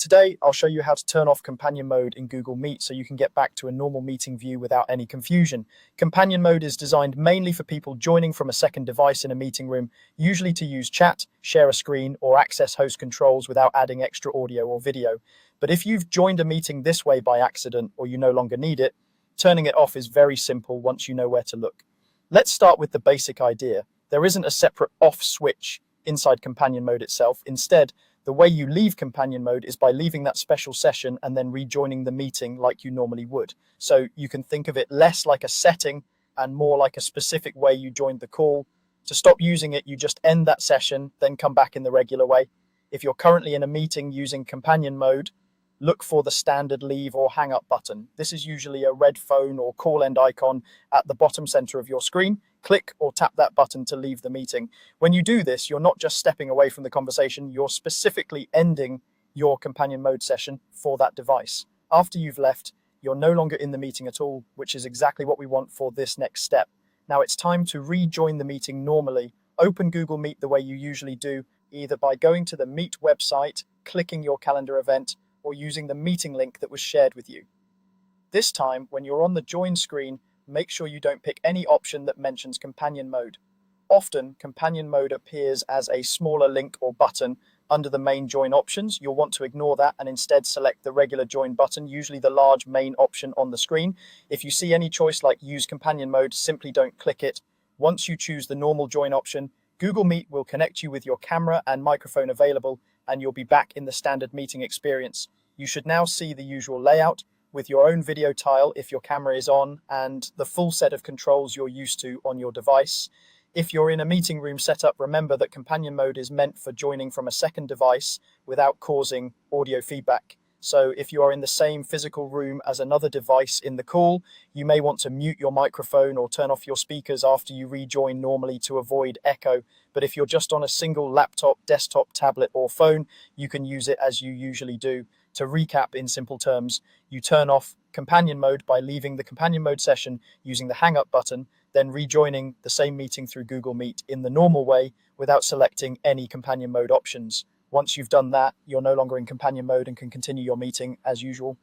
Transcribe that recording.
Today, I'll show you how to turn off companion mode in Google Meet so you can get back to a normal meeting view without any confusion. Companion mode is designed mainly for people joining from a second device in a meeting room, usually to use chat, share a screen, or access host controls without adding extra audio or video. But if you've joined a meeting this way by accident or you no longer need it, turning it off is very simple once you know where to look. Let's start with the basic idea. There isn't a separate off switch inside companion mode itself. Instead, the way you leave companion mode is by leaving that special session and then rejoining the meeting like you normally would. So you can think of it less like a setting and more like a specific way you joined the call. To stop using it, you just end that session, then come back in the regular way. If you're currently in a meeting using companion mode, look for the standard leave or hang up button. This is usually a red phone or call end icon at the bottom center of your screen. Click or tap that button to leave the meeting. When you do this, you're not just stepping away from the conversation, you're specifically ending your companion mode session for that device. After you've left, you're no longer in the meeting at all, which is exactly what we want for this next step. Now it's time to rejoin the meeting normally. Open Google Meet the way you usually do, either by going to the Meet website, clicking your calendar event, or using the meeting link that was shared with you. This time, when you're on the join screen, make sure you don't pick any option that mentions companion mode. Often, companion mode appears as a smaller link or button under the main join options. You'll want to ignore that and instead select the regular join button, usually the large main option on the screen. If you see any choice like use companion mode, simply don't click it. Once you choose the normal join option, Google Meet will connect you with your camera and microphone available, and you'll be back in the standard meeting experience. You should now see the usual layout with your own video tile if your camera is on and the full set of controls you're used to on your device. If you're in a meeting room setup, remember that companion mode is meant for joining from a second device without causing audio feedback. So if you are in the same physical room as another device in the call, you may want to mute your microphone or turn off your speakers after you rejoin normally to avoid echo. But if you're just on a single laptop, desktop, tablet, or phone, you can use it as you usually do. To recap in simple terms, you turn off companion mode by leaving the companion mode session using the hang up button, then rejoining the same meeting through Google Meet in the normal way without selecting any companion mode options. Once you've done that, you're no longer in companion mode and can continue your meeting as usual.